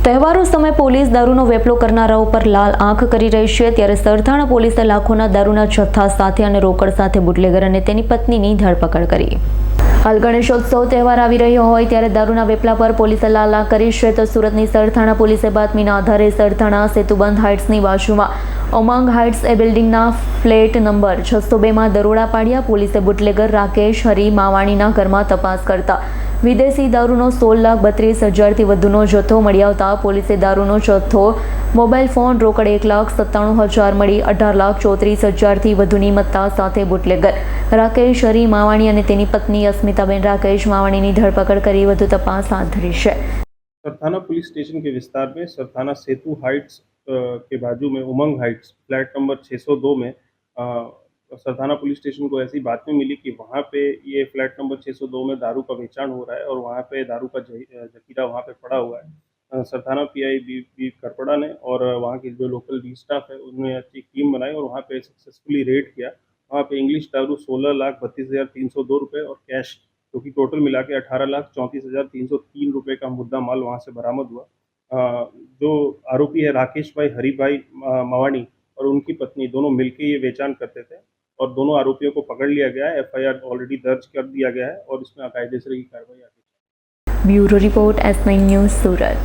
તહેવારો સમયે પોલીસ દારૂનો વેપલો કરનારાઓ પર લાલ આંખ કરી રહી છે, ત્યારે સરથાણા પોલીસે લાખોના દારૂના જથ્થા સાથે અને રોકડ સાથે બુટલેગર અને તેની પત્નીની ધરપકડ કરી। હાલ ગણેશોત્સવ તહેવાર આવી રહ્યો હોય ત્યારે દારૂના વેપલા પર પોલીસે લાલ આંખ કરી છે। તો સુરતની સરથાણા પોલીસે બાતમીના આધારે સરથાણા સેતુબંધ હાઇટ્સની બાજુમાં ઉમંગ હાઇટ્સ એ બિલ્ડિંગના ફ્લેટ નંબર 602માં દરોડા પાડ્યા। પોલીસે બુટલેગર રાકેશ હરી માવાણીના ઘરમાં તપાસ કરતા વિદેશી દારૂનો 16,32,000થી વધુનો જથ્થો મળી આવતા પોલીસે દારૂનો જથ્થો, મોબાઈલ ફોન, રોકડ 1,97,000 મળી 18,34,000થી વધુની મત્તા સાથે બુટલેગર રાકેશ હરી માવાણી અને તેની પત્ની अस्मिताबेन राकेश मावाणी की धरपकड़ કરી વધુ તપાસ હાથ ધરી છે। सरथाना पुलिस स्टेशन के विस्तार में सरथाना सेतु हाइट्स के बाजू में उमंग हाइट्स फ्लैट नंबर 602 में सरथाना पुलिस स्टेशन को ऐसी बातमी मिली कि वहाँ पे ये फ्लैट नंबर 602 में दारू का बेचान हो रहा है और वहाँ पे दारू का जखीरा वहाँ पे पड़ा हुआ है। सरथाना पीआई बी करपड़ा ने और वहाँ के जो लोकल डी स्टाफ है उन्होंने अच्छी टीम बनाई और वहाँ पे सक्सेसफुली रेड किया। वहाँ पे इंग्लिश दारू 16,32,302 रुपये और कैश जो कि टोटल मिला के 18,34,303 रुपये का मुद्दा माल वहाँ से बरामद हुआ। जो आरोपी है राकेश भाई हरीभाई मवानी और उनकी पत्नी दोनों मिलकर ये बेचान करते थे और दोनों आरोपियों को पकड़ लिया गया है। एफआईआर ऑलरेडी दर्ज कर दिया गया है और इसमें कायदेसर की कार्रवाई आगे। ब्यूरो रिपोर्ट S9 न्यूज़ सूरत।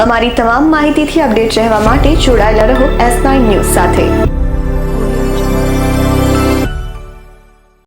અમારી તમામ માહિતીથી અપડેટ રહેવા માટે જોડાયેલા રહો S9 ન્યૂઝ સાથે।